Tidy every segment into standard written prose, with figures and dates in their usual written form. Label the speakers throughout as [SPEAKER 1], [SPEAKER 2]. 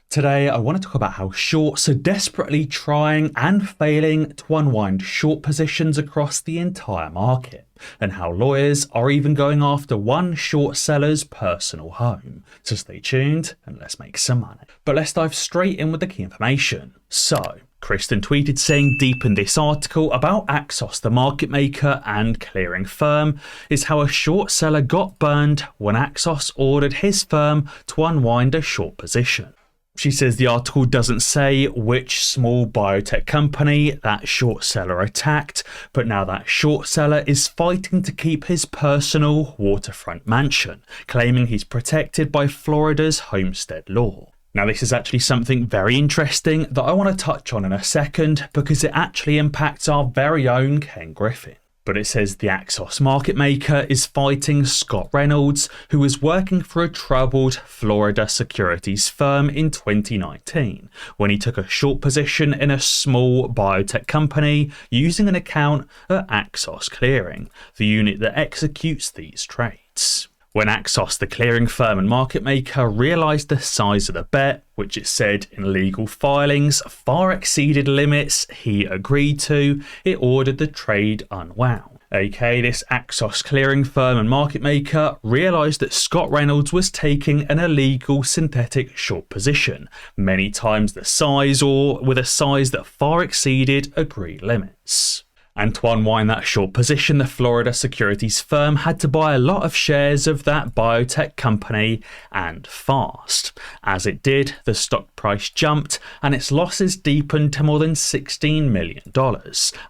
[SPEAKER 1] Today, I want to talk about how shorts are desperately trying and failing to unwind short positions across the entire market, and how lawyers are even going after one short seller's personal home. So stay tuned and let's make some money. But let's dive straight in with the key information. So, Kristen tweeted saying deep in this article about Axos, the market maker and clearing firm, is how a short seller got burned when Axos ordered his firm to unwind a short position. She says the article doesn't say which small biotech company that short seller attacked, but now that short seller is fighting to keep his personal waterfront mansion, claiming he's protected by Florida's homestead law. Now, this is actually something very interesting that I want to touch on in a second because it actually impacts our very own Ken Griffin. But it says the Axos market maker is fighting Scott Reynolds, who was working for a troubled Florida securities firm in 2019 when he took a short position in a small biotech company using an account at Axos Clearing, the unit that executes these trades. When Axos, the clearing firm and market maker, realised the size of the bet, which it said in legal filings far exceeded limits he agreed to, it ordered the trade unwound. Okay, this Axos clearing firm and market maker realised that Scott Reynolds was taking an illegal synthetic short position, many times the size or with a size that far exceeded agreed limits. And to unwind that short position, the Florida securities firm had to buy a lot of shares of that biotech company and fast. As it did, the stock price jumped and its losses deepened to more than $16 million.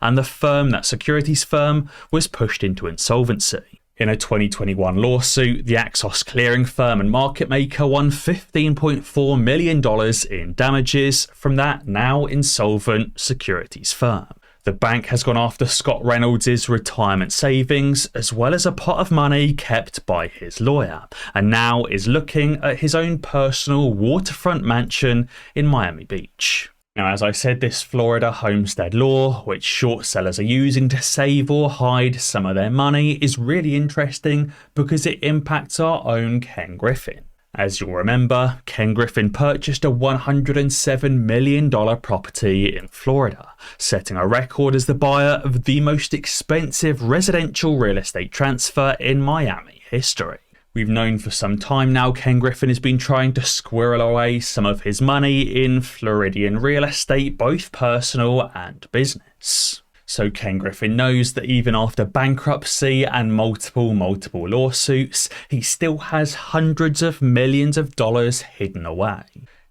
[SPEAKER 1] And the firm, that securities firm, was pushed into insolvency. In a 2021 lawsuit, the Axos clearing firm and market maker won $15.4 million in damages from that now insolvent securities firm. The bank has gone after Scott Reynolds' retirement savings, as well as a pot of money kept by his lawyer, and now is looking at his own personal waterfront mansion in Miami Beach. Now, as I said, this Florida homestead law, which short sellers are using to save or hide some of their money, is really interesting because it impacts our own Ken Griffin. As you'll remember, Ken Griffin purchased a $107 million property in Florida, setting a record as the buyer of the most expensive residential real estate transfer in Miami history. We've known for some time now Ken Griffin has been trying to squirrel away some of his money in Floridian real estate, both personal and business. So Ken Griffin knows that even after bankruptcy and multiple lawsuits, he still has hundreds of millions of dollars hidden away.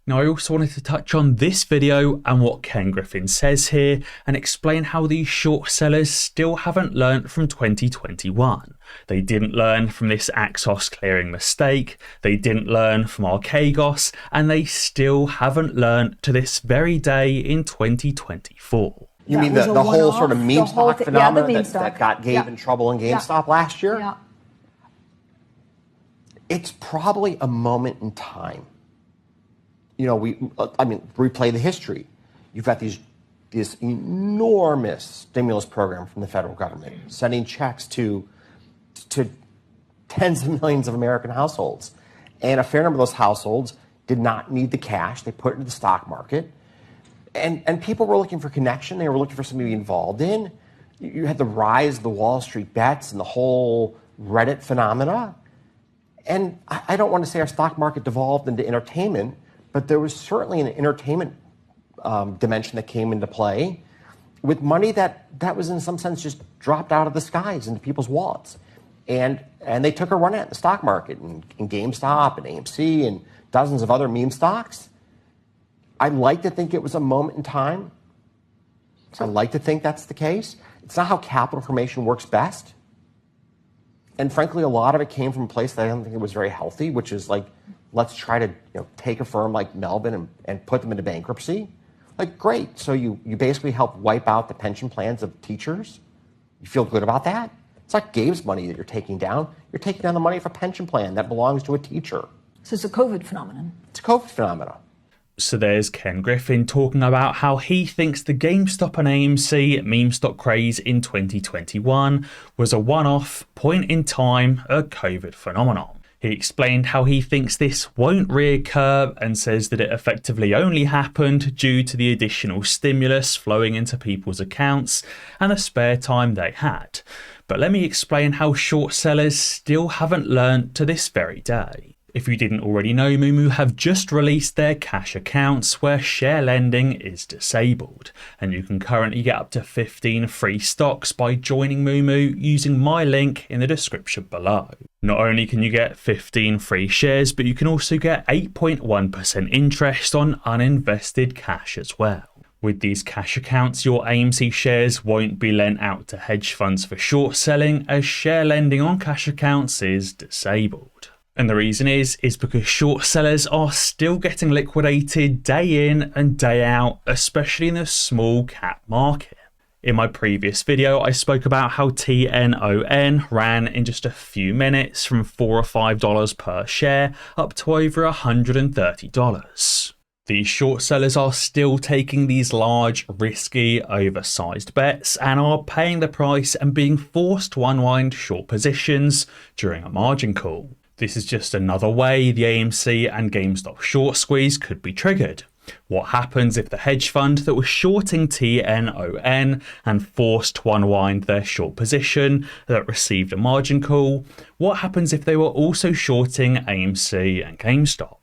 [SPEAKER 1] Now, I also wanted to touch on this video and what Ken Griffin says here and explain how these short sellers still haven't learnt from 2021. They didn't learn from this Axos clearing mistake, they didn't learn from Archegos, and they still haven't learnt to this very day in 2024.
[SPEAKER 2] You mean the whole sort of meme stock phenomenon that got Gabe in trouble in GameStop last year?
[SPEAKER 3] Yeah.
[SPEAKER 2] It's probably a moment in time. You know, replay the history. You've got this enormous stimulus program from the federal government, sending checks to tens of millions of American households. And a fair number of those households did not need the cash. They put it into the stock market. And people were looking for connection. They were looking for something to be involved in. You had the rise of the Wall Street bets and the whole Reddit phenomena. And I don't want to say our stock market devolved into entertainment, but there was certainly an entertainment dimension that came into play with money that was in some sense just dropped out of the skies into people's wallets. And they took a run at the stock market and GameStop and AMC and dozens of other meme stocks. I'd like to think it was a moment in time. I'd like to think that's the case. It's not how capital formation works best. And frankly, a lot of it came from a place that I don't think it was very healthy, which is like, let's try to take a firm like Melvin and put them into bankruptcy. Like, great. So you basically help wipe out the pension plans of teachers. You feel good about that? It's not Gabe's money that you're taking down. You're taking down the money of a pension plan that belongs to a teacher.
[SPEAKER 3] So it's a COVID phenomenon.
[SPEAKER 2] It's a COVID phenomenon.
[SPEAKER 1] So there's Ken Griffin talking about how he thinks the GameStop and AMC meme stock craze in 2021 was a one-off, point in time, a COVID phenomenon. He explained how he thinks this won't reoccur and says that it effectively only happened due to the additional stimulus flowing into people's accounts and the spare time they had. But let me explain how short sellers still haven't learned to this very day. If you didn't already know, Moomoo have just released their cash accounts where share lending is disabled, and you can currently get up to 15 free stocks by joining Moomoo using my link in the description below. Not only can you get 15 free shares, but you can also get 8.1% interest on uninvested cash as well. With these cash accounts, your AMC shares won't be lent out to hedge funds for short selling, as share lending on cash accounts is disabled. And the reason is because short sellers are still getting liquidated day in and day out, especially in the small cap market. In my previous video, I spoke about how tnon ran in just a few minutes from $4 or $5 per share up to over $130. These short sellers are still taking these large, risky, oversized bets and are paying the price and being forced to unwind short positions during a margin call. This is just another way the AMC and GameStop short squeeze could be triggered. What happens if the hedge fund that was shorting tnon and forced to unwind their short position that received a margin call? What happens if they were also shorting AMC and GameStop?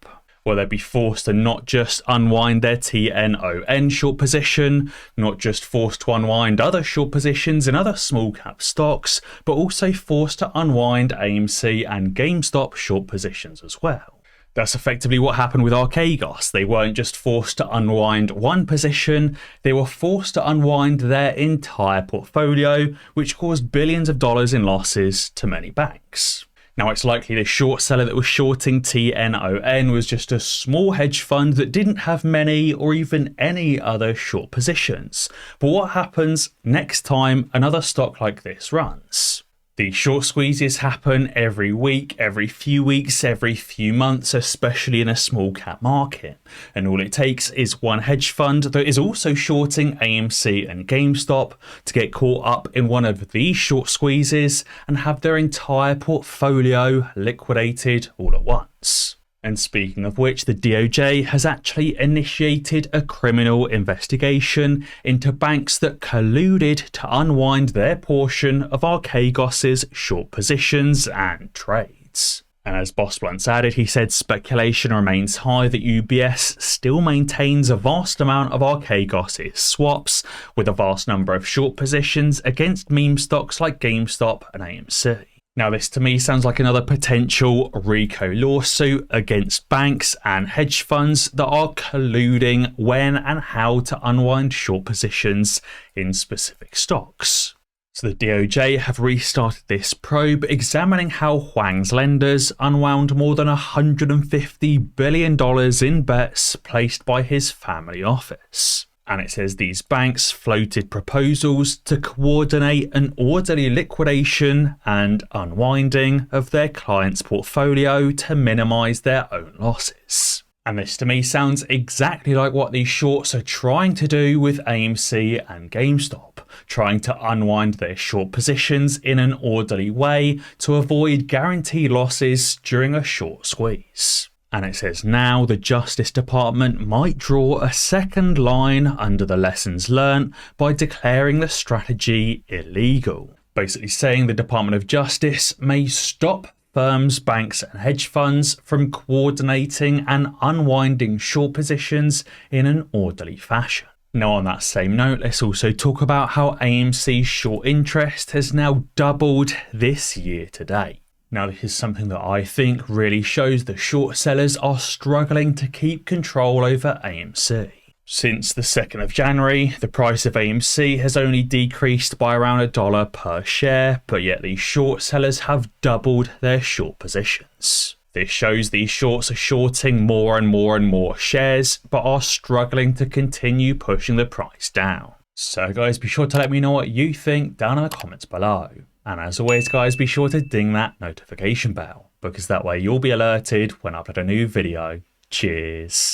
[SPEAKER 1] Well, they'd be forced to not just unwind their tnon short position, not just forced to unwind other short positions in other small cap stocks, but also forced to unwind AMC and GameStop short positions as well. That's effectively what happened with Archegos. They weren't just forced to unwind one position, they were forced to unwind their entire portfolio, which caused billions of dollars in losses to many banks. Now, it's likely the short seller that was shorting tnon was just a small hedge fund that didn't have many or even any other short positions. But what happens next time another stock like this runs? These short squeezes happen every week, every few weeks, every few months, especially in a small cap market. And all it takes is one hedge fund that is also shorting AMC and GameStop to get caught up in one of these short squeezes and have their entire portfolio liquidated all at once. And speaking of which, the DOJ has actually initiated a criminal investigation into banks that colluded to unwind their portion of Archegos' short positions and trades. And as Boss Blunt's added, he said speculation remains high that UBS still maintains a vast amount of Archegos' swaps, with a vast number of short positions against meme stocks like GameStop and AMC. Now, this to me sounds like another potential RICO lawsuit against banks and hedge funds that are colluding when and how to unwind short positions in specific stocks. So the DOJ have restarted this probe examining how Huang's lenders unwound more than $150 billion in bets placed by his family office. And it says these banks floated proposals to coordinate an orderly liquidation and unwinding of their clients' portfolio to minimize their own losses. And this to me sounds exactly like what these shorts are trying to do with AMC and GameStop, trying to unwind their short positions in an orderly way to avoid guaranteed losses during a short squeeze. And it says now the Justice Department might draw a second line under the lessons learnt by declaring the strategy illegal. Basically saying the Department of Justice may stop firms, banks and hedge funds from coordinating and unwinding short positions in an orderly fashion. Now, on that same note, let's also talk about how AMC's short interest has now doubled this year to date. Now, this is something that I think really shows the short sellers are struggling to keep control over AMC. Since the 2nd of January, the price of AMC has only decreased by around $1 per share, but yet these short sellers have doubled their short positions. This shows these shorts are shorting more and more and more shares, but are struggling to continue pushing the price down. So guys, be sure to let me know what you think down in the comments below. And as always guys, be sure to ding that notification bell, because that way you'll be alerted when I upload a new video. Cheers.